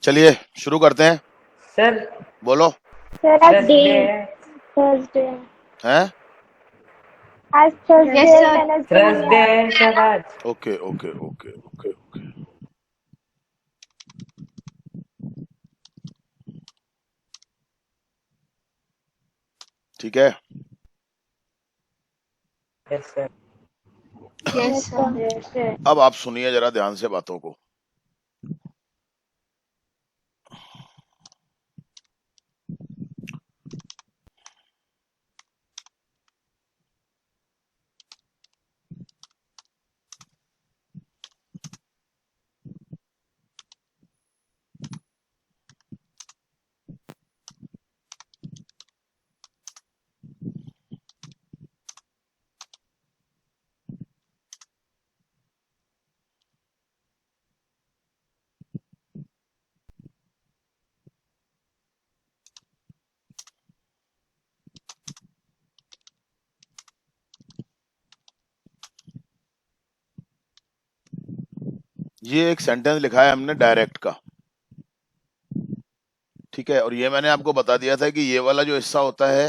चलिए शुरू करते हैं। सर बोलो। सर आज थर्सडे डे है। थर्सडे हैं? आज Thursday Yes, sir. Wednesday Thursday है सर आज। Okay okay okay okay okay. ठीक है। Yes sir. Yes, sir. Yes अब आप सुनिए जरा ध्यान से बातों को। ये एक सेंटेंस लिखा है हमने डायरेक्ट का, ठीक है। और ये मैंने आपको बता दिया था कि ये वाला जो हिस्सा होता है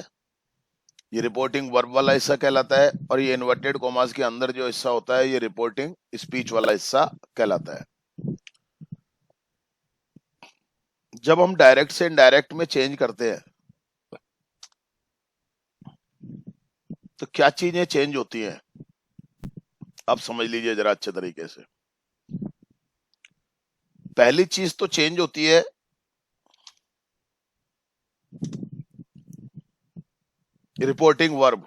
ये रिपोर्टिंग वर्ब वाला हिस्सा कहलाता है, और ये इन्वर्टेड कॉमास के अंदर जो हिस्सा होता है ये रिपोर्टिंग स्पीच वाला हिस्सा कहलाता है। जब हम डायरेक्ट से इनडायरेक्ट में चेंज करते हैं तो क्या चीजें चेंज होती हैं, आप समझ लीजिए जरा अच्छे तरीके से। पहली चीज तो चेंज होती है रिपोर्टिंग वर्ब।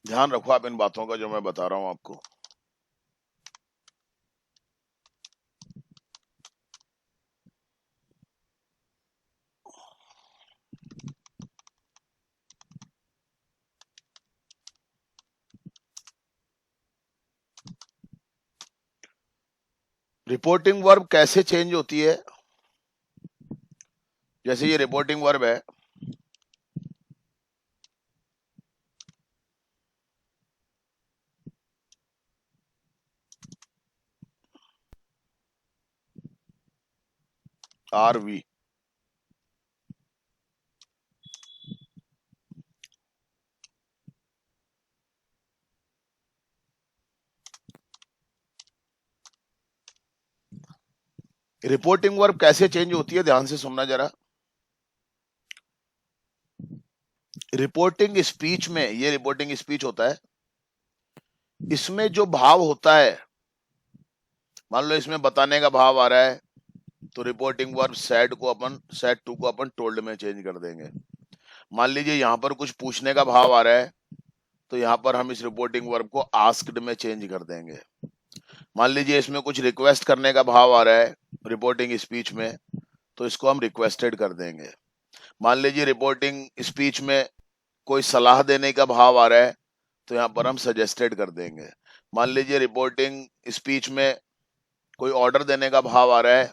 ध्यान रखो आप इन बातों का जो मैं बता रहा हूं आपको। रिपोर्टिंग वर्ब कैसे चेंज होती है? जैसे ये रिपोर्टिंग वर्ब है, RV, रिपोर्टिंग वर्ब कैसे चेंज होती है ध्यान से सुनना जरा। रिपोर्टिंग स्पीच में, ये रिपोर्टिंग स्पीच होता है, इसमें जो भाव होता है, मान लो इसमें बताने का भाव आ रहा है तो रिपोर्टिंग वर्ब सैड टू को अपन टोल्ड में चेंज कर देंगे। मान लीजिए यहां पर कुछ पूछने का भाव आ रहा है तो यहां पर हम इस रिपोर्टिंग वर्ब को आस्क्ड में चेंज कर देंगे। मान लीजिए इसमें कुछ रिक्वेस्ट करने का भाव आ रहा है रिपोर्टिंग स्पीच में, तो इसको हम रिक्वेस्टेड कर देंगे। मान लीजिए रिपोर्टिंग स्पीच में कोई सलाह देने का भाव आ रहा है तो यहाँ पर हम सजेस्टेड कर देंगे। मान लीजिए रिपोर्टिंग स्पीच में कोई ऑर्डर देने का भाव आ रहा है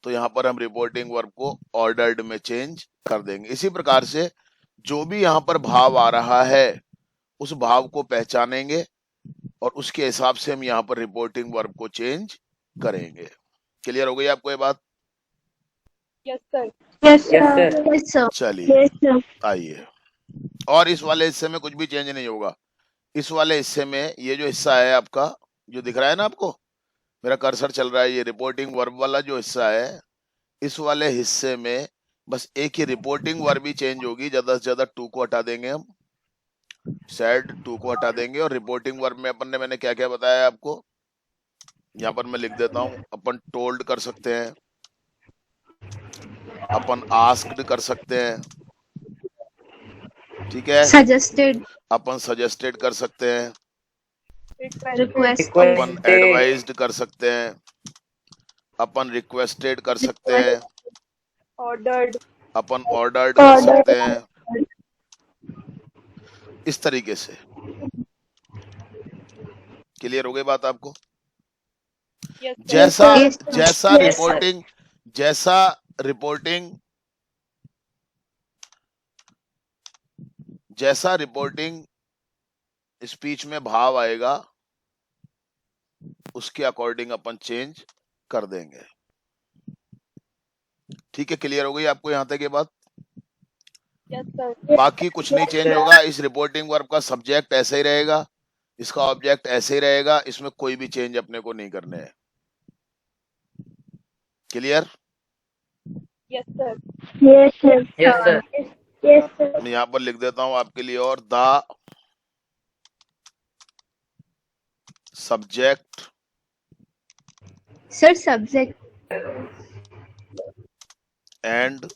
तो यहाँ पर हम रिपोर्टिंग वर्ब को ऑर्डर्ड में चेंज कर देंगे। इसी प्रकार से जो भी यहाँ पर भाव आ रहा है उस भाव को पहचानेंगे और उसके हिसाब से हम यहाँ पर रिपोर्टिंग वर्ब को चेंज करेंगे। क्लियर हो गई आपको ये बात? Yes sir yes sir. Yes, sir. चलिए आइए। और इस वाले हिस्से में कुछ भी चेंज नहीं होगा। इस वाले हिस्से में ये जो हिस्सा है आपका, जो दिख रहा है ना आपको, मेरा कर्सर चल रहा है, ये रिपोर्टिंग वर्ब वाला जो हिस्सा है, इस वाले हिस्से में बस एक ही रिपोर्टिंग वर्ब ही चेंज होगी। ज्यादा से ज्यादा टू को हटा देंगे हम, सैड टू को हटा देंगे। और रिपोर्टिंग वर्ब में अपन ने, मैंने क्या क्या बताया आपको, यहाँ पर मैं लिख देता हूं। अपन टोल्ड कर सकते हैं, अपन आस्क्ड कर सकते हैं, ठीक है, Suggested, अपन सजेस्टेड कर सकते हैं, requested, अपन रिक्वेस्टेड। एडवाइज्ड कर सकते हैं, अपन रिक्वेस्टेड कर सकते हैं, ऑर्डर्ड अपन ऑर्डर्ड कर सकते हैं। इस तरीके से क्लियर हो गई बात आपको? Yes, sir. जैसा Yes, sir. जैसा Yes, sir. रिपोर्टिंग जैसा रिपोर्टिंग जैसा रिपोर्टिंग स्पीच में भाव आएगा उसके अकॉर्डिंग अपन चेंज कर देंगे। ठीक है, क्लियर हो गई आपको यहां तक ये बात? Yes, sir. बाकी कुछ नहीं चेंज होगा। इस रिपोर्टिंग वर्ब का सब्जेक्ट ऐसे ही रहेगा, इसका ऑब्जेक्ट ऐसे ही रहेगा, इसमें कोई भी चेंज अपने को नहीं करने हैं। Clear? Yes, sir. Yes, sir. Yes, sir. Yes, sir. मैं यहां पर लिख देता हूं आपके लिए, और the subject Sir, subject. and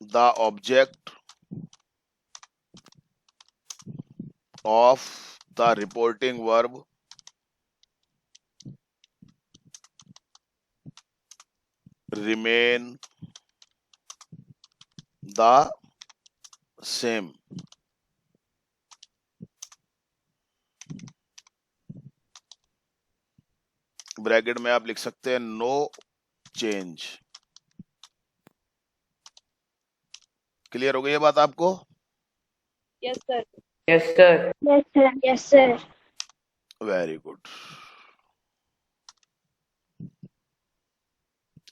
the object of the reporting verb remain the same. Bracket में आप लिख सकते हैं नो चेंज। क्लियर हो गई ये बात आपको? Yes, sir. Yes, sir. Yes, sir. Yes, sir. Very good.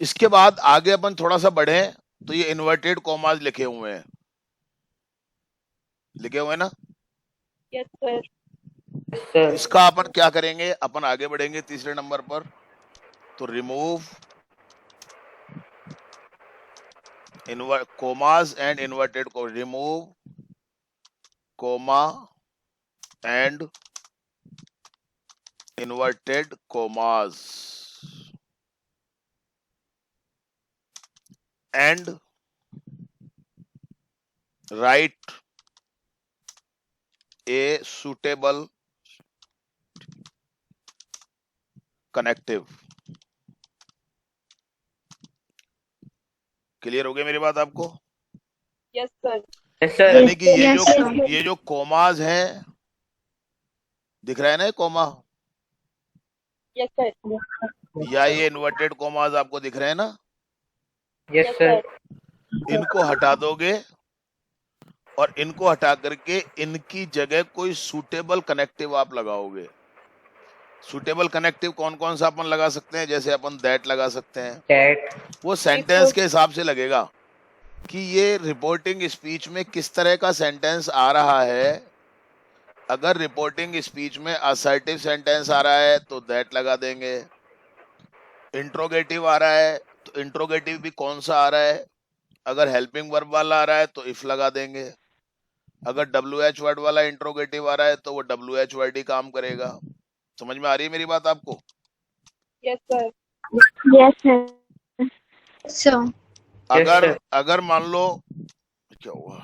इसके बाद आगे अपन थोड़ा सा बढ़े तो ये इन्वर्टेड कॉमाज लिखे हुए हैं, लिखे हुए हैं ना? Yes, sir. Yes, sir. इसका अपन क्या करेंगे, अपन आगे बढ़ेंगे तीसरे नंबर पर, तो रिमूव कोमास एंड इन्वर्टेड को, remove comma and inverted commas and write a suitable connective. Clear हो गई मेरी बात आपको? Yes, sir. Yes, sir. यानी कि Yes, sir. ये जो कोमाज हैं, दिख रहा है ना ये कोमा, Yes, sir. या ये इन्वर्टेड कोमाज आपको दिख रहे हैं ना, Yes, sir. इनको हटा दोगे और इनको हटा करके इनकी जगह कोई सूटेबल कनेक्टिव आप लगाओगे। सूटेबल कनेक्टिव कौन कौन सा अपन लगा सकते हैं? जैसे अपन दैट लगा सकते हैं, That. वो सेंटेंस के हिसाब से लगेगा कि ये रिपोर्टिंग स्पीच में किस तरह का सेंटेंस आ रहा है। अगर रिपोर्टिंग स्पीच में असर्टिव सेंटेंस आ रहा है तो दैट लगा देंगे, इंट्रोगेटिव आ रहा है तो इंट्रोगेटिव भी कौन सा आ रहा है, अगर हेल्पिंग वर्ब वाला आ रहा है तो इफ लगा देंगे, अगर WH वर्ड वाला इंट्रोगेटिव आ रहा है तो वो WH वर्ड ही काम करेगा। समझ में आ रही है मेरी बात आपको? Yes, sir. Yes, sir. So, अगर sir. अगर मान लो, क्या हुआ,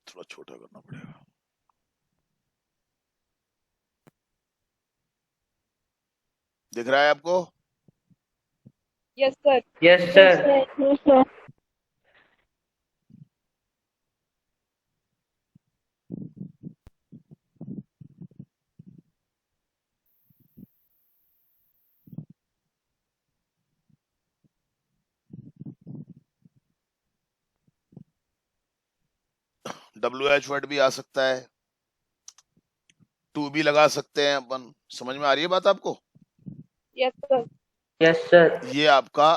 थोड़ा छोटा करना पड़ेगा। दिख रहा है आपको? Yes, sir. Yes, sir. Yes, sir. WH word भी आ सकता है, टू भी लगा सकते हैं अपन। समझ में आ रही है बात आपको? Yes, sir. Yes, sir. ये आपका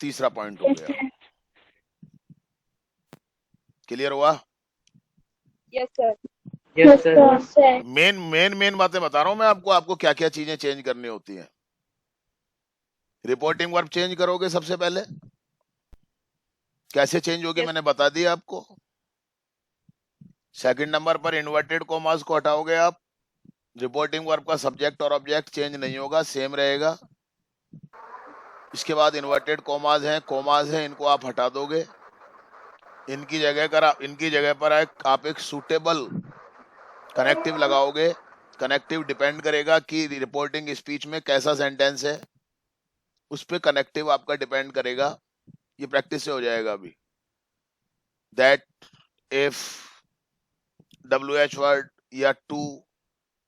तीसरा पॉइंट हो गया। क्लियर हुआ? Yes, sir. Yes, sir. Yes, sir. Main बातें बता रहा हूं मैं आपको, आपको क्या क्या चीजें चेंज करनी होती हैं। रिपोर्टिंग वर्ब चेंज करोगे सबसे पहले, कैसे चेंज होगी Yes. मैंने बता दिया आपको। सेकंड नंबर पर इन्वर्टेड कोमास को हटाओगे आप, रिपोर्टिंग वर्ब का सब्जेक्ट और ऑब्जेक्ट चेंज नहीं होगा, सेम रहेगा। इसके बाद इन्वर्टेड कोमास हैं, इनको आप हटा दोगे, इनकी जगह पर आप एक सूटेबल कनेक्टिव लगाओगे। कनेक्टिव डिपेंड करेगा कि रिपोर्टिंग स्पीच में कैसा सेंटेंस है, उस पे कनेक्टिव आपका डिपेंड करेगा। ये प्रैक्टिस से हो जाएगा अभी। that if WH वर्ड या टू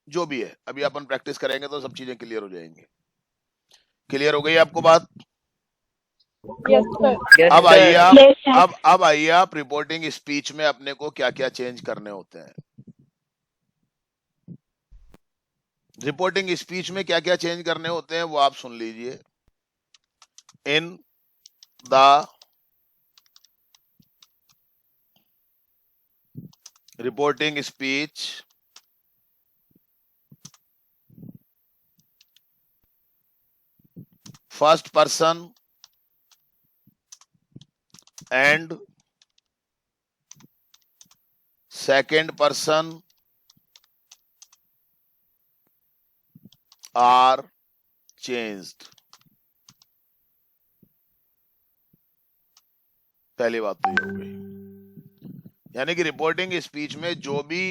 जो भी है, अभी अपन प्रैक्टिस करेंगे तो सब चीजें क्लियर हो जाएंगी। क्लियर हो गई आपको बात? Yes, sir. Yes, अब आइए sir. आप Yes, sir. अब आइए आप रिपोर्टिंग स्पीच में अपने को क्या क्या चेंज करने होते हैं। रिपोर्टिंग स्पीच में क्या क्या चेंज करने होते हैं वो आप सुन लीजिए। इन the reporting speech first person and second person are changed। पहली बात तो ये हो गई, यानी कि रिपोर्टिंग स्पीच में जो भी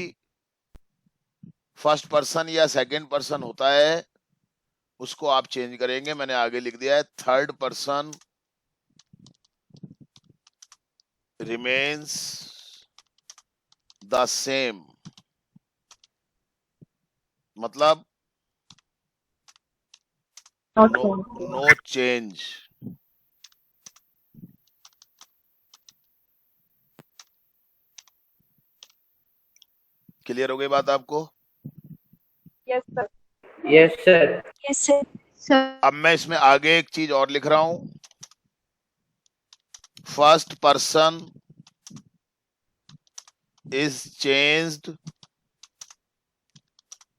फर्स्ट पर्सन या सेकंड पर्सन होता है उसको आप चेंज करेंगे। मैंने आगे लिख दिया है third person remains the same, मतलब no change। क्लियर हो गई बात आपको? Yes, sir. Yes, sir. Yes, sir. Sir. अब मैं इसमें आगे एक चीज और लिख रहा हूं, first person is changed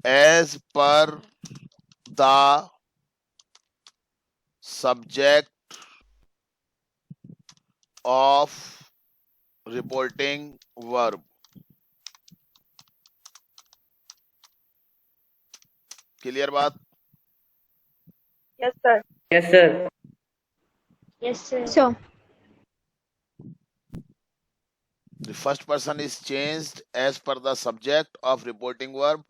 as per the subject of reporting verb। Clear बात? Yes, sir. Yes, sir. Yes, sir. So. The first person is changed as per the subject of reporting verb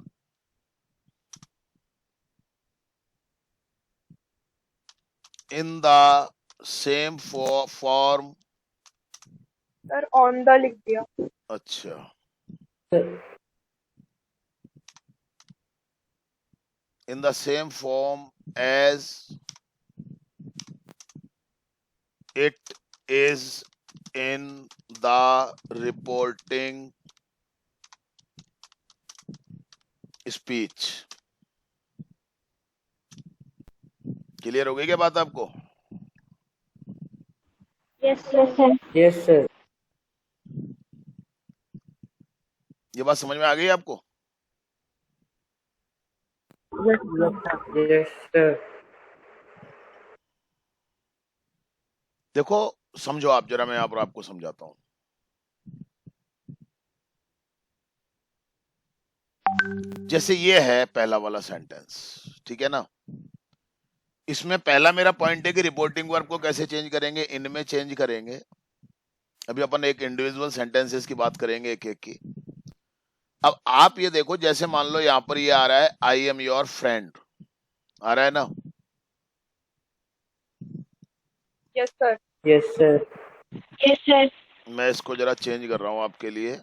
in the same form। Sir, on the लिख दिया. अच्छा, Sir. in the same form as it is in the reporting speech। Clear हो गई क्या बात आपको? Yes, sir. Yes, sir. ये बात समझ में आ गई आपको? Yes, sir. देखो समझो आप जरा, मैं यहाँ पर आपको समझाता हूं। जैसे ये है पहला वाला सेंटेंस, ठीक है ना? इसमें पहला मेरा पॉइंट है कि रिपोर्टिंग वर्ब को कैसे चेंज करेंगे, इनमें चेंज करेंगे। अभी अपन एक इंडिविजुअल सेंटेंसेस की बात करेंगे एक एक की। अब आप ये देखो, जैसे मान लो यहाँ पर ये आ रहा है आई एम योर फ्रेंड, आ रहा है ना? Yes, sir. Yes, sir. Yes, sir. मैं इसको जरा चेंज कर रहा हूं आपके लिए।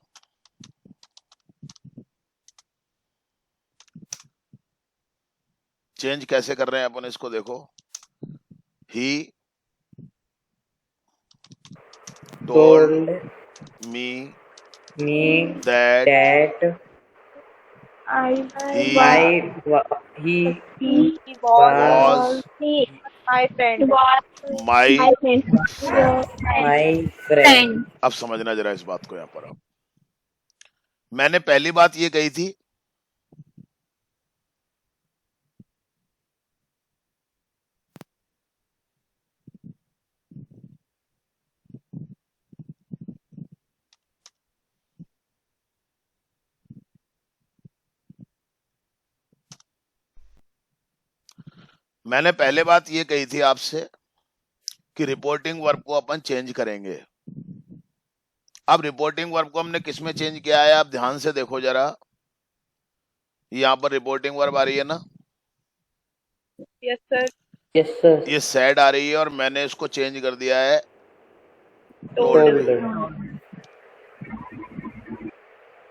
चेंज कैसे कर रहे हैं अपन, इसको देखो। He told me that he He was my friend. my my friend. अब समझना जरा इस बात को। यहाँ पर आप, मैंने पहली बात ये कही थी मैंने पहले बात ये कही थी आपसे कि रिपोर्टिंग वर्ब को अपन चेंज करेंगे। अब रिपोर्टिंग वर्ब को हमने किस में चेंज किया है, आप ध्यान से देखो जरा। यहाँ पर रिपोर्टिंग वर्ब आ रही है ना? Yes, sir. Yes, sir. ये सैड आ रही है और मैंने इसको चेंज कर दिया है Told. टोल्ड।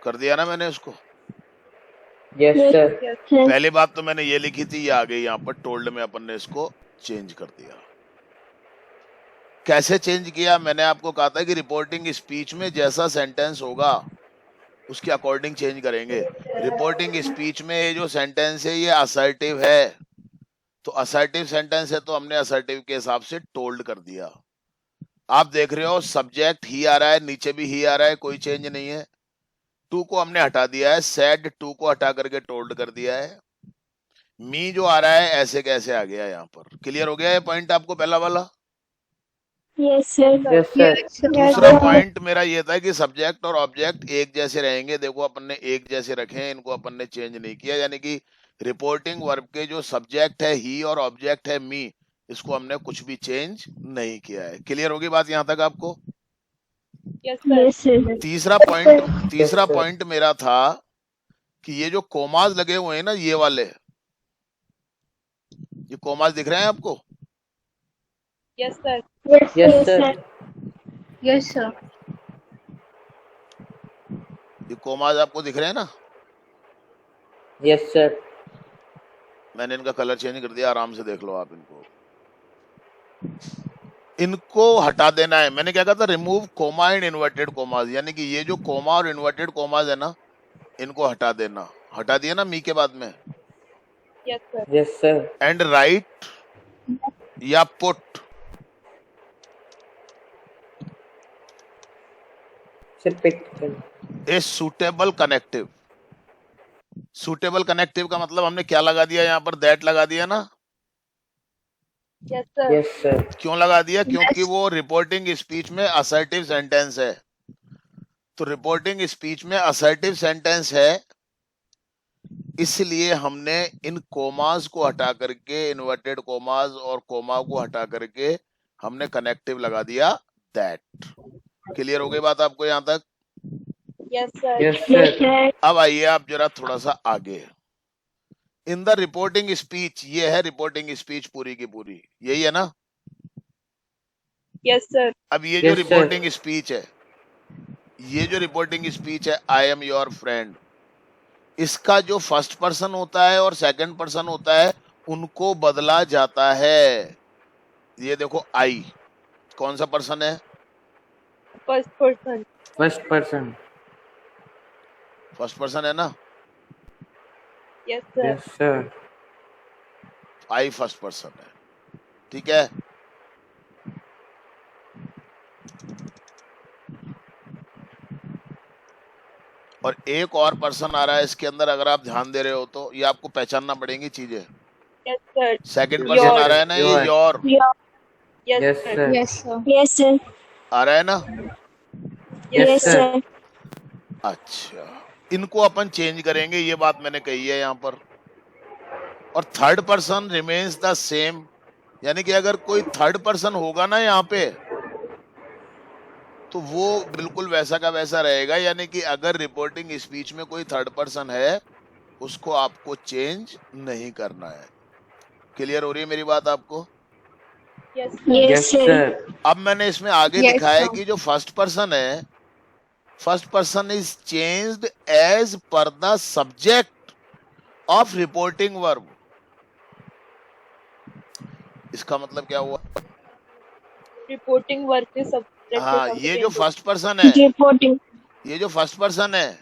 कर दिया ना मैंने इसको। Yes, sir. Yes. पहली बात तो मैंने ये लिखी थी, ये आ गई यहाँ पर टोल्ड में, अपन ने इसको चेंज कर दिया। कैसे चेंज किया? मैंने आपको कहा था कि रिपोर्टिंग स्पीच में जैसा सेंटेंस होगा उसके अकॉर्डिंग चेंज करेंगे। रिपोर्टिंग स्पीच में ये जो सेंटेंस है ये असर्टिव है, तो असर्टिव सेंटेंस है तो हमने असर्टिव के हिसाब से टोल्ड कर दिया। आप देख रहे हो सब्जेक्ट ही आ रहा है, नीचे भी ही आ रहा है, कोई चेंज नहीं है। टू को हमने हटा दिया है, सेड टू को हटा करके टोल्ड कर दिया है। मी जो आ रहा है ऐसे कैसे आ गया यहाँ पर। क्लियर हो गया ये पॉइंट आपको पहला वाला? Yes, sir. Yes, sir. दूसरा पॉइंट मेरा ये था कि सब्जेक्ट और ऑब्जेक्ट एक जैसे रहेंगे। देखो अपन ने एक जैसे रखे हैं, इनको अपन ने चेंज नहीं किया, यानी कि रिपोर्टिंग वर्ब के जो सब्जेक्ट है ही और ऑब्जेक्ट है मी, इसको हमने कुछ भी चेंज नहीं किया है। क्लियर होगी बात यहाँ तक आपको? Yes, sir. Yes, sir. तीसरा sir. पॉइंट मेरा था कि ये जो कोमाज लगे हुए हैं ना, ये वाले, ये कोमाज दिख रहे हैं आपको? Yes, sir. Yes, Yes, yes, sir. sir. Yes, sir. ये कोमाज आपको दिख रहे हैं ना? Yes, sir. मैंने इनका कलर चेंज कर दिया, आराम से देख लो आप इनको। इनको हटा देना है। मैंने क्या कहा था? Remove comma and inverted commas, यानी कि ये जो कोमा और इन्वर्टेड कोमाज है ना, इनको हटा देना। हटा दिया ना मी के बाद में। Yes, sir. Yes, sir. And write या put, Sir, pick. A suitable connective. Suitable connective का मतलब हमने क्या लगा दिया यहाँ पर? दैट लगा दिया ना। Yes, sir. Yes, sir. क्यों लगा दिया? क्योंकि वो रिपोर्टिंग स्पीच में असर्टिव सेंटेंस है। तो रिपोर्टिंग स्पीच में असर्टिव सेंटेंस है, इसलिए हमने इन कोमास को हटा करके, इन्वर्टेड कोमास और कोमा को हटा करके हमने कनेक्टिव लगा दिया दैट। क्लियर हो गई बात आपको यहाँ तक? Yes, sir. Yes, Yes, sir. sir. अब आइए आप जरा थोड़ा सा आगे। इन द रिपोर्टिंग स्पीच, ये है रिपोर्टिंग स्पीच पूरी की पूरी, यही है ना? Yes, sir. अब ये जो Yes, sir. रिपोर्टिंग स्पीच है, ये जो रिपोर्टिंग स्पीच है, आई एम योर फ्रेंड, इसका जो फर्स्ट पर्सन होता है और सेकंड पर्सन होता है उनको बदला जाता है। ये देखो आई कौन सा पर्सन है? First person. First person. First person है ना? Yes, sir. Yes, sir. आई फर्स्ट पर्सन है, ठीक है। और एक और पर्सन आ रहा है इसके अंदर, अगर आप ध्यान दे रहे हो तो ये आपको पहचानना पड़ेंगी चीजें। Yes, sir. Second Your. Person आ रहा है ना, ये Your. Your Yes, Yes, sir. sir. Yes, sir. Yes, sir. आ रहा है ना? Yes, Yes, sir. sir. अच्छा, इनको अपन चेंज करेंगे, ये बात मैंने कही है यहाँ पर। और third person remains the same, यानी कि अगर कोई थर्ड पर्सन होगा ना यहाँ पे तो वो बिल्कुल वैसा का वैसा रहेगा, यानी कि अगर रिपोर्टिंग स्पीच में कोई थर्ड पर्सन है उसको आपको चेंज नहीं करना है। क्लियर हो रही है मेरी बात आपको? Yes, sir. Yes, Yes, sir. sir. अब मैंने इसमें आगे Yes, लिखा है sir. कि जो फर्स्ट पर्सन है, first person is changed as per the subject of reporting verb. इसका मतलब क्या हुआ? Reporting work के subject हाँ, के ये साथ जो change फर्स्ट पर्सन है, Reporting. ये जो फर्स्ट पर्सन है,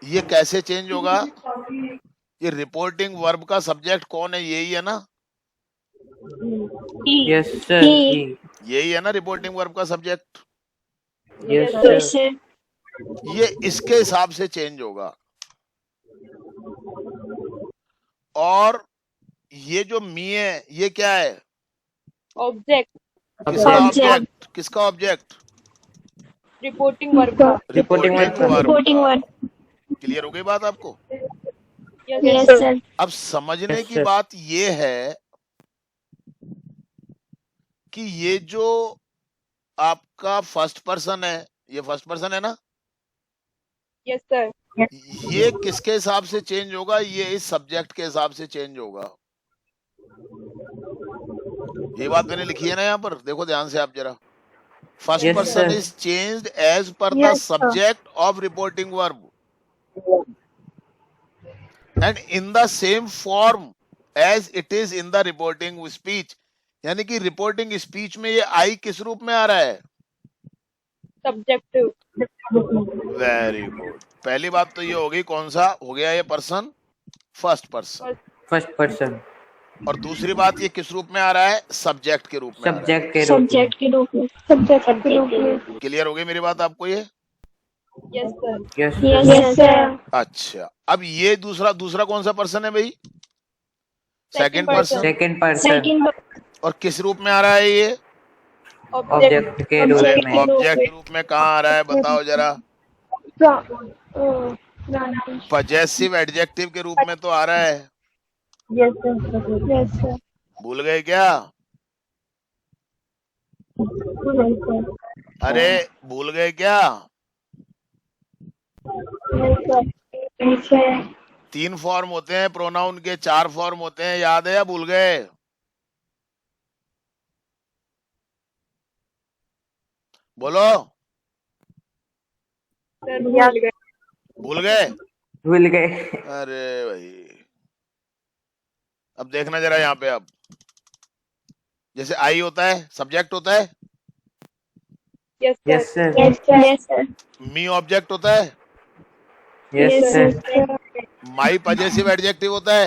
ये कैसे चेंज होगा? ये रिपोर्टिंग वर्ब का सब्जेक्ट कौन है? यही है ना? He. Yes, sir. He. He. यही है ना रिपोर्टिंग वर्ब का subject? Yes, Yes, sir. sir. ये इसके हिसाब से चेंज होगा। और ये जो मी है, ये क्या है? Object. किसका Object. ऑब्जेक्ट? किसका ऑब्जेक्ट? Reporting work का. Reporting वर्ब का. Reporting work. क्लियर हो गई बात आपको? Yes, Yes, sir. sir. अब समझने Yes, की sir. बात ये है कि ये जो आपका फर्स्ट पर्सन है, ये फर्स्ट पर्सन है ना, Yes, sir. ये किसके हिसाब से चेंज होगा? ये इस सब्जेक्ट के हिसाब से चेंज होगा। ये बात मैंने लिखी है ना यहाँ पर, देखो ध्यान से आप जरा। First Yes, person sir. is changed as per the Yes, sir. subject of reporting verb and in the same form as it is in the reporting speech. यानी कि रिपोर्टिंग स्पीच में ये आई किस रूप में आ रहा है? subjective, very good. पहली बात तो ये होगी, कौन सा हो गया ये person? First person. First person और दूसरी बात, ये किस रूप में आ रहा है? सब्जेक्ट के रूप में आ रहा है. सब्जेक्ट के रूप में सब्जेक्ट के रूप में सब्जेक्ट के रूप में क्लियर हो गई मेरी बात आपको ये? yes sir, yes yes sir अच्छा, अब ये दूसरा कौन सा पर्सन है भाई? Second second person. Second person second और किस रूप में आ रहा है ये? object, ऑब्जेक्ट के रूप अरे में ऑब्जेक्ट के रूप में कहाँ आ रहा है बताओ जरा? पजेसिव एडजेक्टिव के रूप में तो आ रहा है. yes sir, यस सर भूल गए क्या? अरे भूल गए क्या? यस सर 3 फॉर्म होते हैं प्रोनाउन के, 4 फॉर्म होते हैं, याद है या भूल गए? बोलो. sir भूल गए, भूल गए? भूल गए अरे भाई, अब देखना जरा यहाँ पे. अब जैसे आई होता है, सब्जेक्ट होता है. yes sir, yes sir yes sir me object होता है. Yes sir my possessive adjective होता है.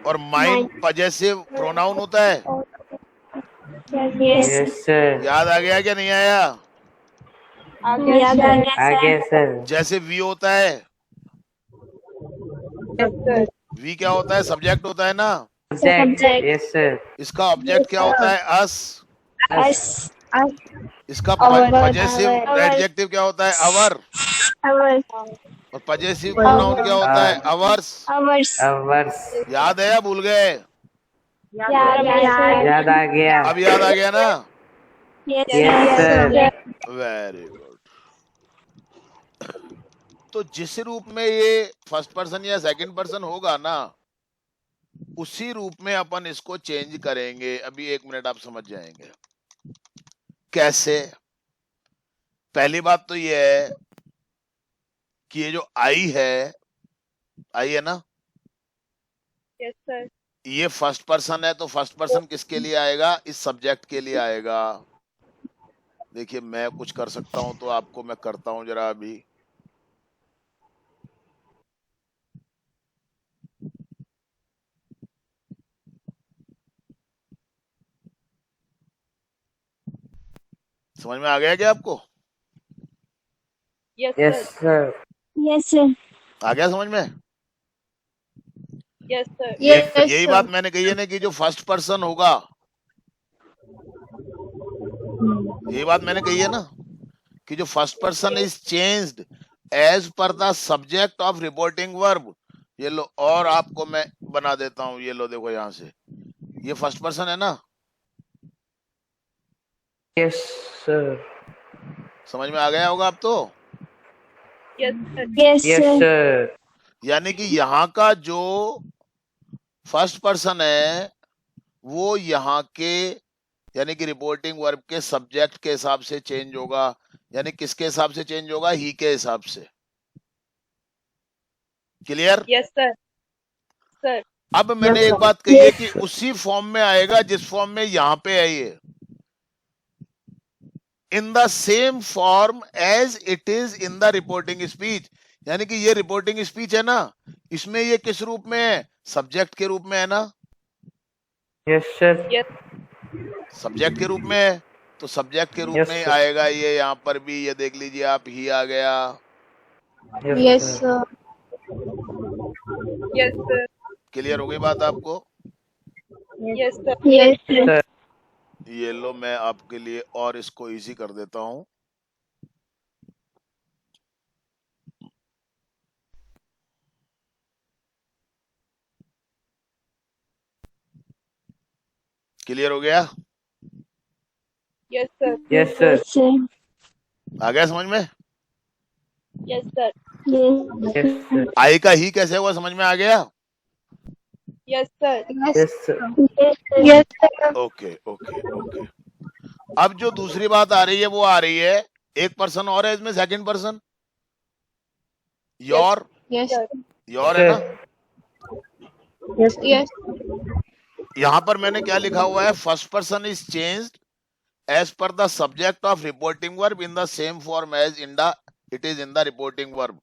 और माइन पजेसिव प्रोनाउन होता है. यस यस सर याद आ गया क्या नहीं आया? आगे याद आ गया आगे सर जैसे वी होता है. yes sir, वी क्या होता है? सब्जेक्ट होता है ना. सब्जेक्ट यस सर इसका ऑब्जेक्ट क्या होता है? अस. अस इसका Our. Possessive Our. एडजेक्टिव क्या होता है? अवर. आवर्स और पजेसिव प्रोनाउन क्या होता है? अवर्स. आवर्स आवर्स याद है या भूल गए? याद आ गया अब याद आ गया ना? Yes sir very good. तो जिस रूप में ये फर्स्ट पर्सन या सेकंड पर्सन होगा ना, उसी रूप में अपन इसको चेंज करेंगे. अभी 1 मिनट आप समझ जाएंगे कैसे. पहली बात तो ये है कि ये जो आई है ना, yes sir, ये फर्स्ट पर्सन है. तो फर्स्ट पर्सन किसके लिए आएगा? इस सब्जेक्ट के लिए आएगा. देखिए मैं कुछ कर सकता हूं तो आपको मैं करता हूं जरा. अभी समझ में आ गया क्या आपको? yes yes sir, sir yes sir आ गया समझ में? yes sir, यही बात मैंने कही है ना कि जो फर्स्ट पर्सन होगा, यही बात मैंने कही है ना कि जो first person is changed as per the subject of reporting verb. ये लो, और आपको मैं बना देता हूं. ये लो देखो यहां से, ये फर्स्ट पर्सन है ना. यस सर समझ में आ गया होगा अब तो. yes sir, yes yes sir sir यानी कि यहाँ का जो फर्स्ट पर्सन है वो यहाँ के यानी कि रिपोर्टिंग वर्ब के सब्जेक्ट के हिसाब से चेंज होगा. यानी किसके हिसाब से चेंज होगा? ही के हिसाब से. क्लियर? yes sir, sir, अब मैंने एक बात कही है कि उसी फॉर्म में आएगा जिस फॉर्म में यहाँ पे है ये. In the same form as it is in the reporting speech. यानी कि ये रिपोर्टिंग स्पीच है ना, इसमें ये किस रूप में है? सब्जेक्ट के रूप में है ना. यस सर yes, सब्जेक्ट के रूप में है तो सब्जेक्ट के रूप Yes, में ही sir. आएगा ये. यहाँ पर भी ये देख लीजिए आप, ही आ गया. Yes sir yes sir, clear हो गई बात आपको? yes sir, यस सर ये लो मैं आपके लिए और इसको इजी कर देता हूं. क्लियर हो गया? yes sir, yes sir yes sir आ गया समझ में? yes sir, yes sir I का ही कैसे हुआ समझ में आ गया? yes sir, yes sir yes sir okay okay okay. अब जो दूसरी बात आ रही है वो आ रही है, एक पर्सन और है इसमें, second person, your, Yes. Your है ना। Yes. Yes. यहां पर मैंने क्या लिखा हुआ है, first person is changed as per the subject of reporting verb in the same form as in the it is in the reporting verb.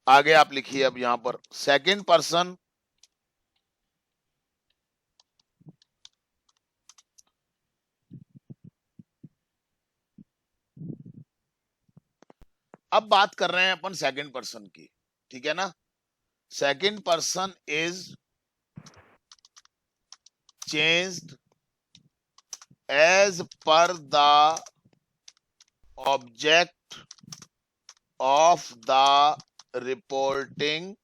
आगे आप लिखिए अब यहां पर सेकंड पर्सन अब बात कर रहे हैं अपन सेकंड पर्सन की, ठीक है ना। Second person is changed as per the object of the reporting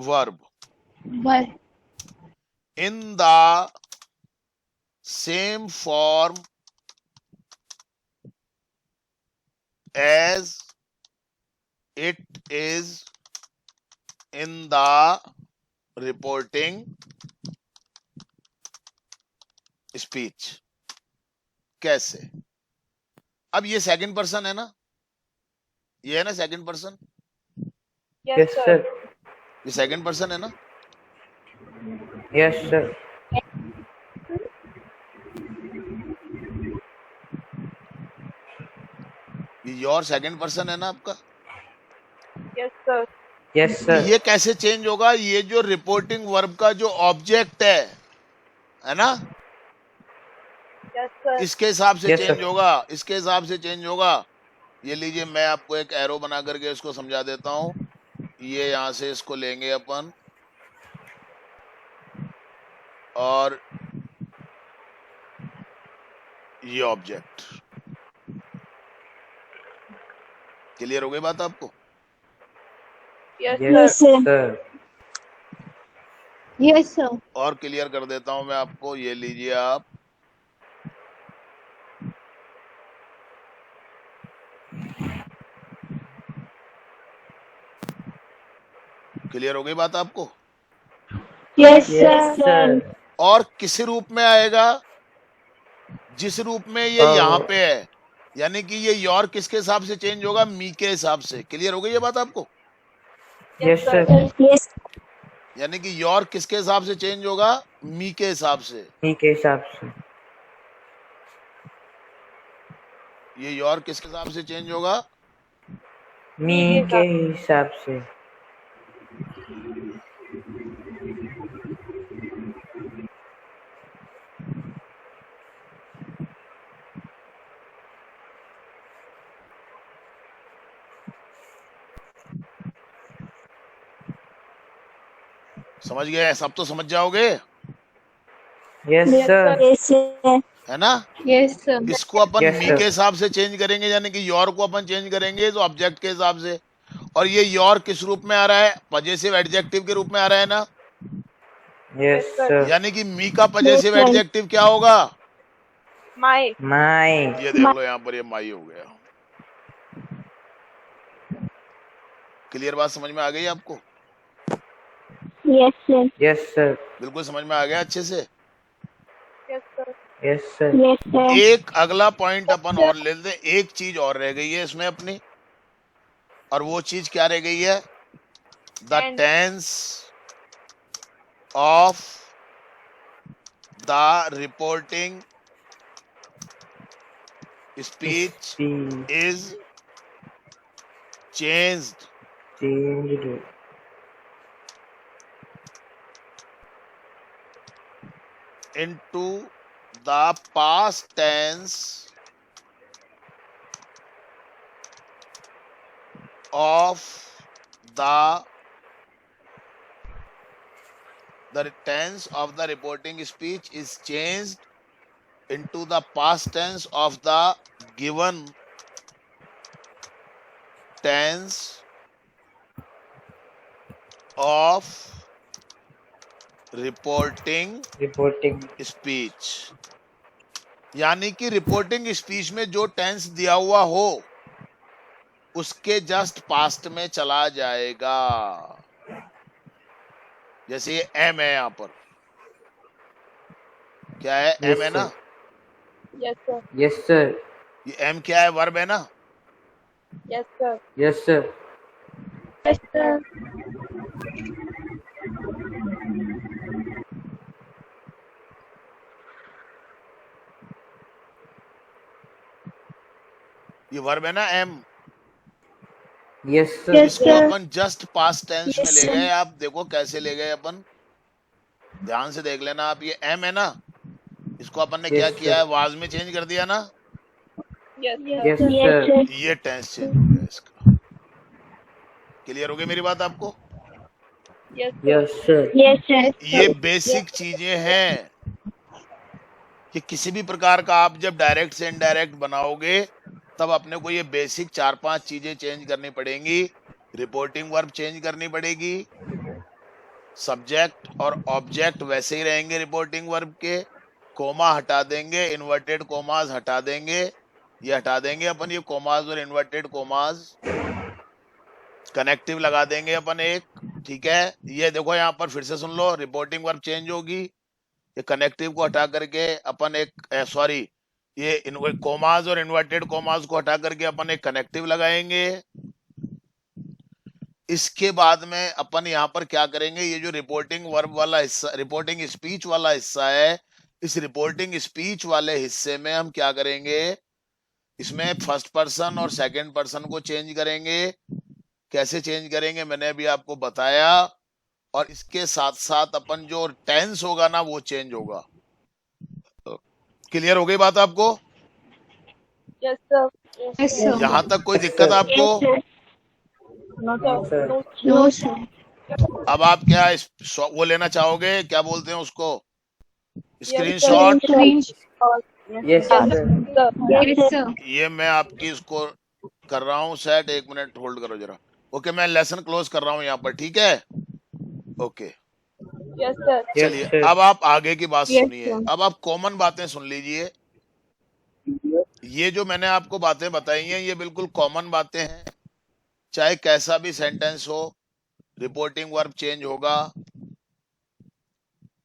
verb But in the same form as it is in the reporting speech। कैसे? अब ये सेकंड पर्सन है ना, ये है ना सेकंड पर्सन, yes, sir. ये सेकंड पर्सन है ना। Yes, sir. ये योर सेकंड पर्सन है ना आपका। Yes, sir. Yes, sir. ये कैसे चेंज होगा, ये जो रिपोर्टिंग वर्ब का जो ऑब्जेक्ट है ना, Yes, sir. इसके हिसाब से Yes, चेंज sir. होगा, इसके हिसाब से चेंज होगा। ये लीजिए, मैं आपको एक एरो बना करके इसको समझा देता हूं। ये यहां से इसको लेंगे अपन और ये ऑब्जेक्ट। क्लियर हो गई बात आपको? Yes, Yes, sir. sir. Yes, sir. और क्लियर कर देता हूं मैं आपको, ये लीजिए आप, क्लियर हो गई बात आपको? Yes, Yes, sir. sir. और किस रूप में आएगा, जिस रूप में ये यहाँ पे है, यानी कि ये योर किसके हिसाब से चेंज होगा, मी के हिसाब से। क्लियर हो गई ये बात आपको? Yes, sir. Yes. यानी कि योर किसके हिसाब से चेंज होगा, मी के हिसाब से। मी के हिसाब से। ये योर किसके हिसाब से चेंज होगा, मी के हिसाब से। समझ गए? सब तो समझ जाओगे, Yes, sir. Yes, sir. है ना। yes, sir. इसको अपन Yes, मी sir. के हिसाब से चेंज करेंगे, यानी कि योर को अपन चेंज करेंगे तो ऑब्जेक्ट के हिसाब से। और ये योर किस रूप में आ रहा है, पजेसिव एडजेक्टिव के रूप में आ रहा है ना। Yes, sir. यानी कि मी का पजेसिव Yes, sir. एडजेक्टिव क्या होगा, My. My. ये देख लो यहाँ पर, ये माई हो गया। क्लियर बात समझ में आ गई आपको? Yes, sir. Yes, sir. बिल्कुल समझ में आ गया अच्छे से। Yes, sir. Yes, sir. Yes, sir. एक अगला पॉइंट अपन और ले लेते, एक चीज और रह गई है इसमें अपनी, और वो चीज क्या रह गई है, the Tense. Tense of the reporting speech Speech is changed changed into the past tense of the tense of the reporting speech is changed into the past tense of the given tense of reporting reporting. Speech. यानी कि reporting speech में जो tense दिया हुआ हो उसके just passed में चला जाएगा। जैसे ये एम है, यहां पर क्या है, Yes, एम है ना, sir. Yes, sir. Yes, sir. ये एम क्या है? वर्ब है ना? Yes, sir. Yes, sir. Yes, sir. ये वर्ब है ना एम? Yes, sir. Yes, इसको sir. अपन जस्ट पास्ट टेंस में Yes, ले sir. गए। आप देखो कैसे ले गए अपन, ध्यान से देख लेना आप। ये एम है ना, इसको अपन ने क्या Yes, किया sir. है? वाज में चेंज कर दिया ना, Yes, sir. Yes, Yes, sir. sir. ये टेंस चेंज हो गया इसका। क्लियर हो गई मेरी बात आपको? Yes, sir. Yes, sir. Yes, sir. ये बेसिक चीजें हैं कि किसी भी प्रकार का आप जब डायरेक्ट से इनडायरेक्ट बनाओगे तब अपने को ये बेसिक 4-5 चीजें चेंज करनी पड़ेंगी। रिपोर्टिंग वर्ब चेंज करनी पड़ेगी, सब्जेक्ट और ऑब्जेक्ट वैसे ही रहेंगे रिपोर्टिंग वर्ब के, कोमा हटा देंगे, इन्वर्टेड कोमास हटा देंगे, ये हटा देंगे अपन, ये कोमास और इन्वर्टेड कोमास, कनेक्टिव लगा देंगे अपन एक। ठीक है, ये देखो यहाँ पर फिर से सुन लो, रिपोर्टिंग वर्ब चेंज होगी, ये कनेक्टिव को हटा करके अपन एक सॉरी ये कोमास और इन्वर्टेड कोमास को हटा करके अपन एक कनेक्टिव लगाएंगे। इसके बाद में अपन यहाँ पर क्या करेंगे, ये जो रिपोर्टिंग वर्ब वाला हिस्सा, रिपोर्टिंग स्पीच वाला हिस्सा है, इस रिपोर्टिंग स्पीच वाले हिस्से में हम क्या करेंगे, इसमें फर्स्ट पर्सन और सेकंड पर्सन को चेंज करेंगे। कैसे चेंज करेंगे मैंने अभी आपको बताया, और इसके साथ साथ अपन जो टेंस होगा ना वो चेंज होगा। क्लियर हो गई बात आपको? Yes, sir. Yes, sir. यहां तक कोई दिक्कत आपको? Yes, sir. No, sir. no. No, sir. अब आप क्या वो लेना चाहोगे, क्या बोलते हैं उसको, Yes, screenshot? sir. Yes, Yes, sir. sir. Yes, sir. ये मैं आपकी इसको कर रहा हूँ सेट, एक मिनट होल्ड करो जरा। ओके, मैं लेसन क्लोज कर रहा हूँ यहाँ पर, ठीक है? Okay, Yes, sir. Yes, चलिए sir. अब आप आगे की बात Yes, सुनिए। sir. अब आप कॉमन बातें सुन लीजिए। ये जो मैंने आपको बातें बताई हैं ये बिल्कुल कॉमन बातें हैं, चाहे कैसा भी सेंटेंस हो रिपोर्टिंग वर्ब चेंज होगा,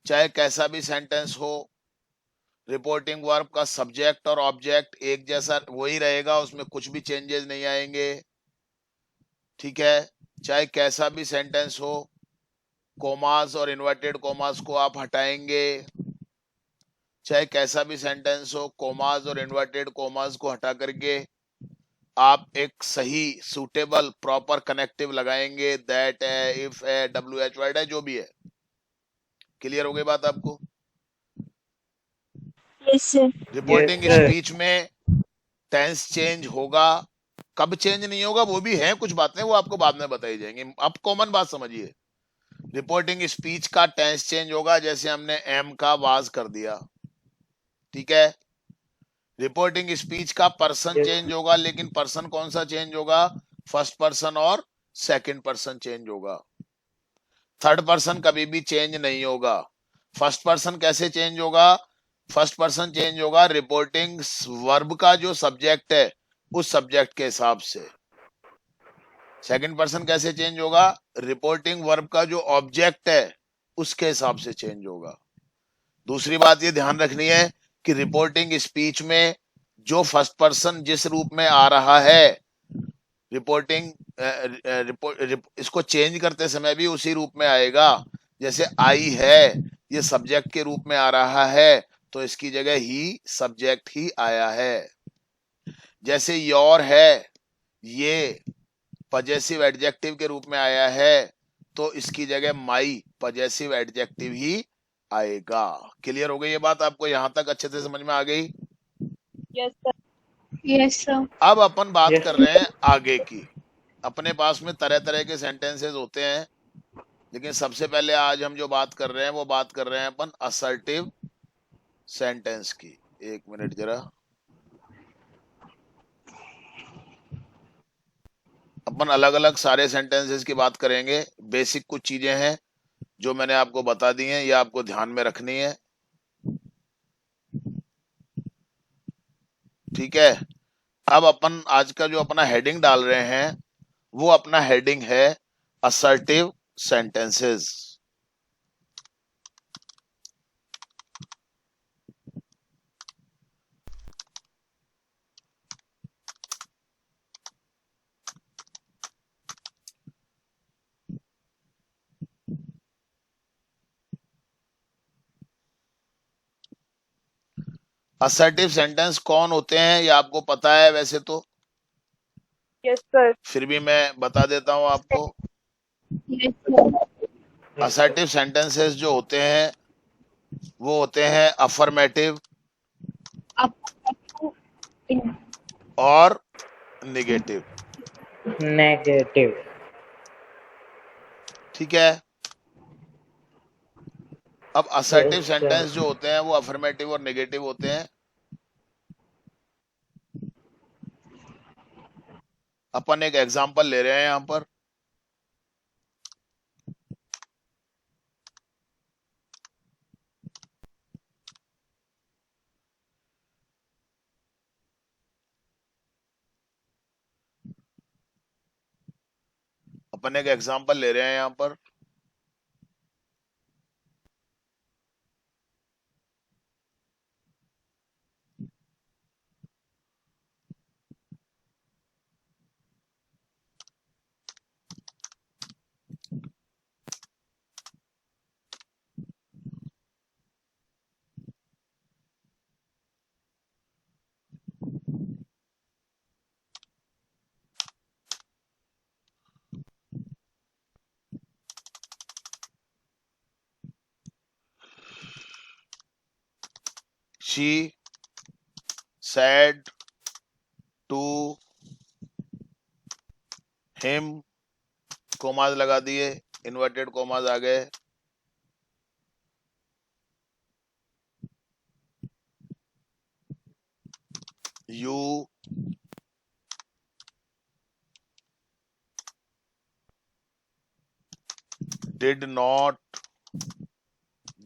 चाहे कैसा भी सेंटेंस हो रिपोर्टिंग वर्ब का सब्जेक्ट और ऑब्जेक्ट एक जैसा वही रहेगा, उसमें कुछ भी चेंजेस नहीं आएंगे। ठीक है, चाहे कैसा भी सेंटेंस हो कोमास और इन्वर्टेड कोमास को आप हटाएंगे, चाहे कैसा भी सेंटेंस हो कोमास और इन्वर्टेड कोमास को हटा करके आप एक सही सूटेबल प्रॉपर कनेक्टिव लगाएंगे, दैट है, इफ है, WH वर्ड है, जो भी है। क्लियर हो गई बात आपको? Yes, sir. Reporting Yes, sir. Speech में टेंस चेंज होगा, कब चेंज नहीं होगा वो भी है कुछ बातें, वो आपको बाद में बताई जाएंगी। अब कॉमन बात समझिए, रिपोर्टिंग स्पीच का टेंस चेंज होगा, जैसे हमने एम का वाज कर दिया। ठीक है, रिपोर्टिंग स्पीच का पर्सन Yes. चेंज होगा, लेकिन पर्सन कौन सा चेंज होगा, फर्स्ट पर्सन और सेकंड पर्सन चेंज होगा। थर्ड पर्सन कभी भी चेंज नहीं होगा। फर्स्ट पर्सन कैसे चेंज होगा, फर्स्ट पर्सन चेंज होगा रिपोर्टिंग वर्ब का जो सब्जेक्ट है उस सब्जेक्ट के हिसाब से। सेकंड पर्सन कैसे चेंज होगा, रिपोर्टिंग वर्ब का जो ऑब्जेक्ट है उसके हिसाब से चेंज होगा। दूसरी बात ये ध्यान रखनी है कि रिपोर्टिंग स्पीच में जो फर्स्ट पर्सन जिस रूप में आ रहा है, रिपोर्टिंग इसको चेंज करते समय भी उसी रूप में आएगा। जैसे आई है, ये सब्जेक्ट के रूप में आ रहा है तो इसकी जगह ही सब्जेक्ट ही आया है। जैसे योर है, ये पजेसिव एडजेक्टिव के रूप में आया है तो इसकी जगह माई पजेसिव एडजेक्टिव ही आएगा। क्लियर हो गई ये बात आपको? यहां तक अच्छे से समझ में आ गई? Yes, sir. Yes, sir. अब अपन बात Yes. कर रहे हैं आगे की। अपने पास में तरह तरह के सेंटेंसेस होते हैं, लेकिन सबसे पहले आज हम जो बात कर रहे हैं वो बात कर रहे हैं अपन असर्टिव सेंटेंस की। एक मिनट जरा, अपन अलग अलग सारे सेंटेंसेस की बात करेंगे। बेसिक कुछ चीजें हैं जो मैंने आपको बता दी हैं, ये आपको ध्यान में रखनी है। ठीक है, अब अपन आज का जो अपना हेडिंग डाल रहे हैं वो अपना हेडिंग है असर्टिव सेंटेंसेस। असर्टिव सेंटेंस कौन होते हैं ये आपको पता है वैसे तो, Yes, sir. फिर भी मैं बता देता हूं आपको। Yes, sir. असर्टिव सेंटेंसेस जो होते हैं वो होते हैं अफर्मेटिव Up. और निगेटिव। नेगेटिव। ठीक है। अब असर्टिव Yes, सेंटेंस sir. जो होते हैं वो अफर्मेटिव और नेगेटिव होते हैं। अपन एक एग्जांपल ले रहे हैं यहां पर। अपन एक एग्जांपल ले रहे हैं यहां पर। She said to him, commas लगा दिए, इन्वर्टेड कोमाज आ गए। You did not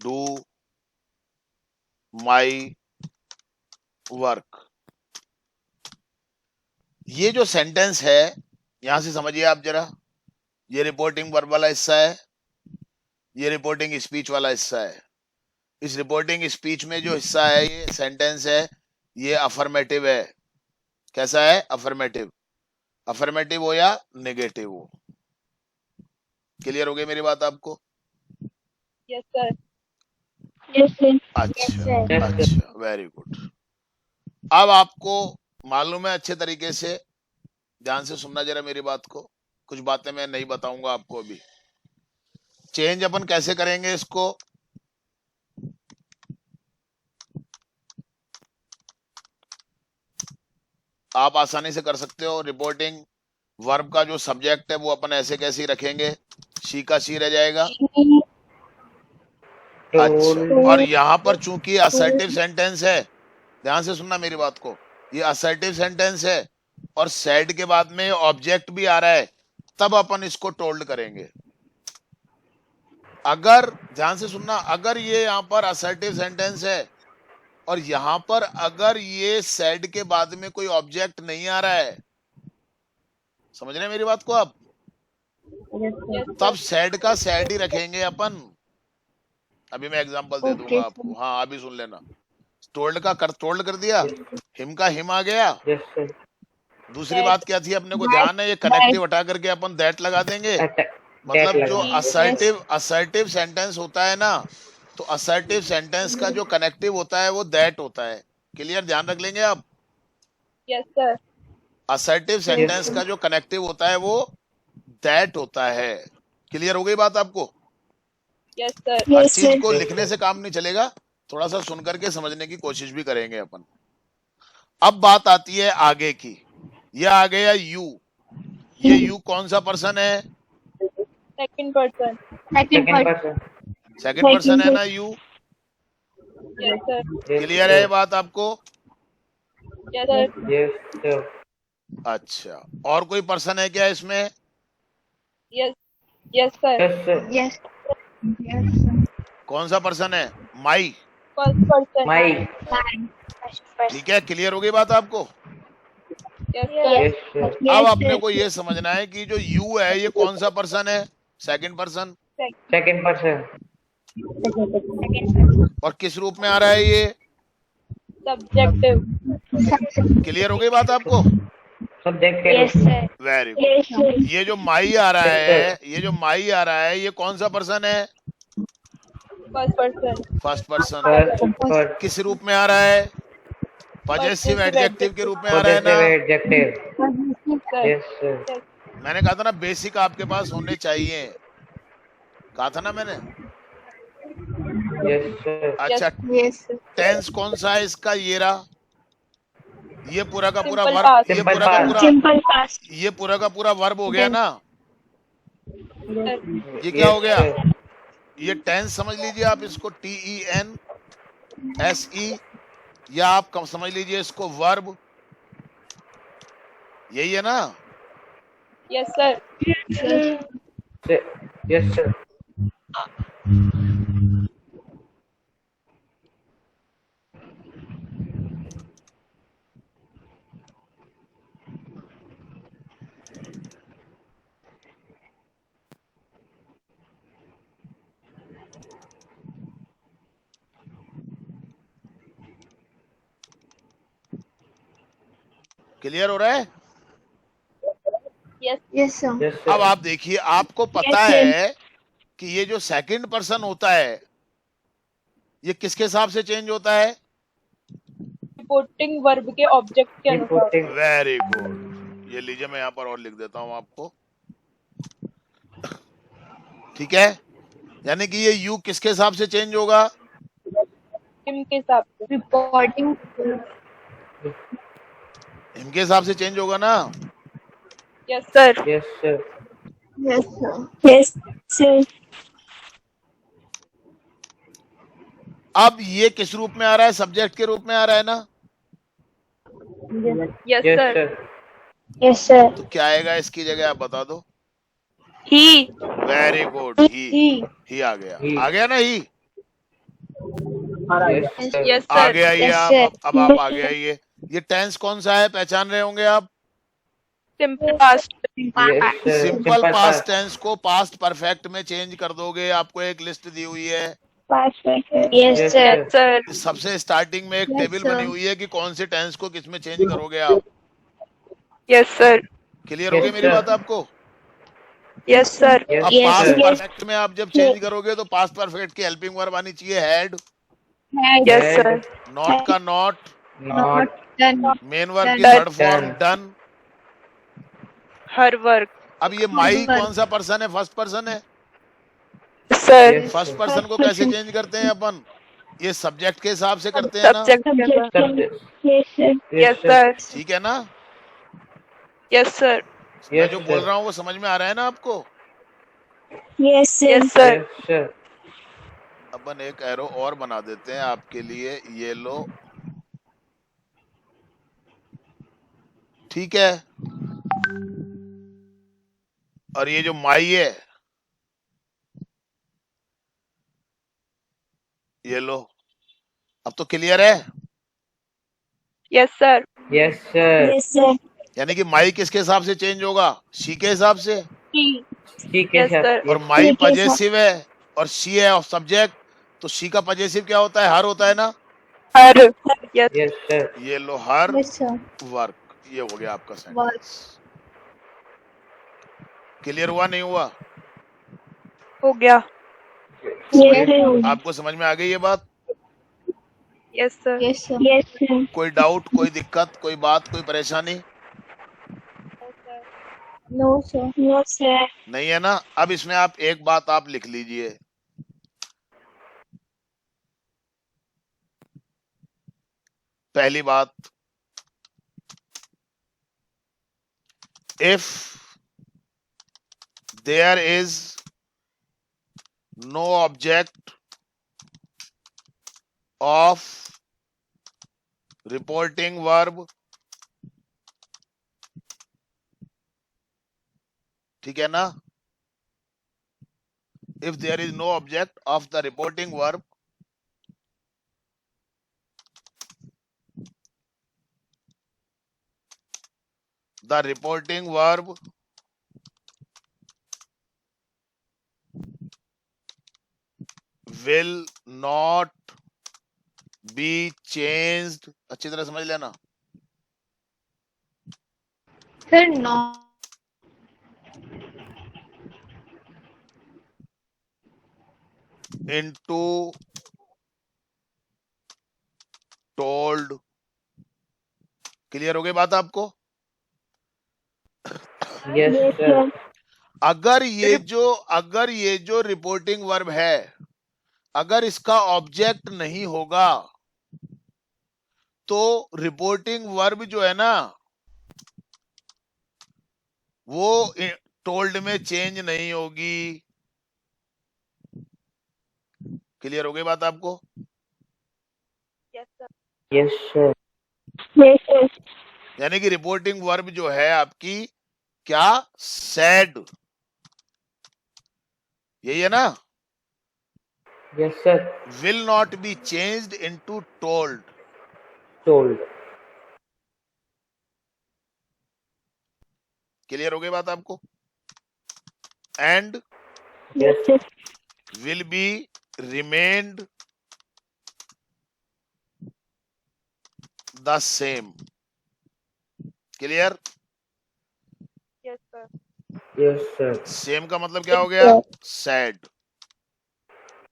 do my work। ये जो सेंटेंस है यहां से समझिए आप जरा, ये रिपोर्टिंग वर्ब वाला हिस्सा है, ये रिपोर्टिंग स्पीच वाला हिस्सा है। इस रिपोर्टिंग स्पीच में जो हिस्सा है ये सेंटेंस है, ये अफर्मेटिव है। कैसा है? अफर्मेटिव। अफर्मेटिव हो या नेगेटिव हो। क्लियर हो गई मेरी बात आपको? Yes, sir. Yes, sir. अच्छा Yes, sir. अच्छा, वेरी गुड। अब आपको मालूम है अच्छे तरीके से, ध्यान से सुनना जरा मेरी बात को। कुछ बातें मैं नहीं बताऊंगा आपको अभी। चेंज अपन कैसे करेंगे इसको? आप आसानी से कर सकते हो। रिपोर्टिंग वर्ब का जो सब्जेक्ट है वो अपन ऐसे कैसे ही रखेंगे, शी का शी रह जाएगा। अच्छा, और यहाँ पर चूंकि असर्टिव सेंटेंस है, ध्यान से सुनना मेरी बात को, ये असर्टिव सेंटेंस है और सेड के बाद में ऑब्जेक्ट भी आ रहा है, तब अपन इसको टोल्ड करेंगे। अगर ध्यान से सुनना, अगर ये यहाँ पर असर्टिव सेंटेंस है और यहाँ पर अगर ये सेड के बाद में कोई ऑब्जेक्ट नहीं आ रहा है, समझ रहे हैं मेरी बात को आप? Yes, तब sir. सेड का सेड ही रखेंगे अपन। अभी मैं एग्जांपल दे दूंगा आपको। हाँ, अभी सुन लेना। टोल्ड का टोल्ड कर दिया, हिम का हिम आ गया। Yes, sir. दूसरी बात क्या थी अपने को ध्यान है, ये कनेक्टिव हटा करके अपन दैट लगा देंगे। मतलब जो असर्टिव सेंटेंस होता है ना, तो असर्टिव सेंटेंस का जो कनेक्टिव होता है वो दैट होता है। क्लियर? ध्यान रख लेंगे आप। Yes, sir. असर्टिव सेंटेंस का जो कनेक्टिव होता है वो दैट होता है। क्लियर हो गई बात आपको? Yes, sir. हर Yes, चीज sir. को लिखने से काम नहीं चलेगा, थोड़ा सा सुन करके समझने की कोशिश भी करेंगे अपन। अब बात आती है आगे की। यह आ गया यू। ये यू कौन सा पर्सन है? Second person. Second Second part. person. Second person है ना you. Yes, sir. Yes, clear है ये sir. बात आपको? Yes, sir. Yes, sir. अच्छा, और कोई पर्सन है क्या इसमें? Yes. Yes, sir. Yes, sir. Yes. Yes, sir. कौन सा पर्सन है? माई। First person. My. Fine. First person. ठीक है, क्लियर हो गई बात आपको? Yes, sir. Yes, sir. अब Yes, अपने sir. को ये समझना है कि जो यू है ये कौन सा पर्सन है? Second person. Second person. Second person. और किस रूप में आ रहा है ये? Subjective. क्लियर हो गई बात आपको? Subject के Yes, रूप में. sir. Very good. Yes, sir. ये जो माई आ रहा Yes, है, ये जो माई आ रहा है, ये कौन सा पर्सन है? First person. First person. First person. किस रूप में आ रहा है? पजेसिव Possessive एडजेक्टिव के रूप में आ रहा है Possessive ना। adjective. sir. Yes, sir. Yes. मैंने कहा था ना बेसिक आपके पास होने चाहिए, कहा था ना मैंने। Yes, sir. अच्छा, Yes, sir. टेंस कौन सा है इसका? ये रहा, ये पूरा का पूरा Simple वर्ब, past. ये Simple पूरा का past. पूरा, Simple past. ये पूरा का पूरा वर्ब हो गया Then- ना। Sir. ये क्या हो Yes, गया? sir. ये टेंस समझ लीजिए आप इसको, TENSE, या आप कम समझ लीजिए इसको वर्ब, यही है ना। Yes, sir. Sir. Yes, sir. Clear हो रहा है? Yes. Yes, sir. Yes, अब sir. आप देखिए, आपको पता Yes, sir. है कि ये जो सेकंड पर्सन होता है ये किसके हिसाब से चेंज होता है? Reporting verb के object के अनुसार. Reporting. वेरी गुड, ये लीजिए मैं यहाँ पर और लिख देता हूं आपको, ठीक है। यानी कि ये यू किसके हिसाब से चेंज होगा? Him के हिसाब से. Reporting. इनके हिसाब से चेंज होगा ना। Yes, sir. Yes, sir. Yes, sir. Yes, sir. अब ये किस रूप में आ रहा है? सब्जेक्ट के रूप में आ रहा है ना। Yes, Yes, sir. sir. Yes, sir. तो क्या आएगा इसकी जगह, आप बता दो। He. Very good, he He. आ गया, He. आ गया ना ही, Yes, sir. Yes, आ sir. गया ये। Yes, आप sir. अब आप आ गया ये टेंस कौन सा है, पहचान रहे होंगे आप। Simple past. Yes, sir. Simple Simple past past. Tense को पास्ट परफेक्ट में चेंज कर दोगे। आपको एक लिस्ट दी हुई है, Past perfect. Yes, Yes, sir. Yes, sir. सबसे स्टार्टिंग में एक Yes, टेबल sir. बनी हुई है कि कौन से टेंस को किस में चेंज करोगे आप। Yes, sir. क्लियर हो गई Yes, मेरी sir. बात आपको? Yes, sir. Yes, अब Yes, पास्ट sir. yes. परफेक्ट में आप जब चेंज करोगे तो पास्ट परफेक्ट की हेल्पिंग वर्ब आनी चाहिए had, Had. Yes, sir. Not का not, Not Done. Main verb की Done. Third form done. Her work. अब ये माई Done. कौन सा पर्सन है? फर्स्ट पर्सन है। Sir. Yes. फर्स्ट पर्सन को First कैसे person. चेंज करते हैं अपन? ये सब्जेक्ट के हिसाब से करते हैं ना, Subject. Subject. subject. Yes, sir. Yes, sir. ठीक है ना। Yes, sir. मैं Yes, जो sir. बोल रहा हूँ वो समझ में आ रहा है ना आपको? Yes, sir. Yes, sir. Yes, sir. अपन एक एरो और बना देते हैं आपके लिए, ये लो, ठीक है। और ये जो माई है ये लो। अब तो क्लियर है। Yes, sir. Yes, sir. Yes, sir. यानी कि माई किसके हिसाब से चेंज होगा? शी के हिसाब से। He. ठीक है Yes, sir. sir. और माई ठीक है, सर। पजेसिव है और शी है सब्जेक्ट, तो शी का पजेसिव क्या होता है? हर होता है ना। Her. Yes. Yes, sir. ये लो हर Yes, sir. वर्क, ये हो गया आपका सेंटेंस। क्लियर हुआ नहीं हुआ? हो गया. Yes, sir. आपको समझ में आ गई ये बात? Yes, sir. Yes, sir. Yes, sir. कोई डाउट, कोई दिक्कत, कोई बात, कोई परेशानी No, sir. No, sir. नहीं है ना। अब इसमें आप एक बात आप लिख लीजिए, पहली बात, if there is no object of reporting verb, ठीक है ना। If there is no object of the reporting verb, the reporting verb will not be changed। अच्छी तरह समझ लेना। Sir, no. into told clear हो गई बात आपको? Yes, Yes, sir. sir. अगर ये जो रिपोर्टिंग वर्ब है, अगर इसका ऑब्जेक्ट नहीं होगा तो रिपोर्टिंग वर्ब जो है ना वो टोल्ड में चेंज नहीं होगी। क्लियर हो गई बात आपको? Yes, sir. Yes, sir. Yes, sir. यानी कि रिपोर्टिंग वर्ब जो है आपकी क्या, सैड, यही है ना, Yes, sir. Will not be changed into told. Told. Clear हो गई बात आपको? And Yes, sir. will be remained the same। Clear? Yes, sir. Yes, sir. Same का मतलब क्या हो गया, सैड,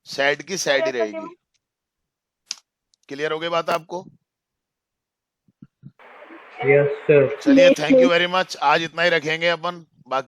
सैड की सैड ही रहेगी। क्लियर हो गई बात आपको? Yes, sir. चलिए Yes, thank you sir. Very much, आज इतना ही रखेंगे अपन।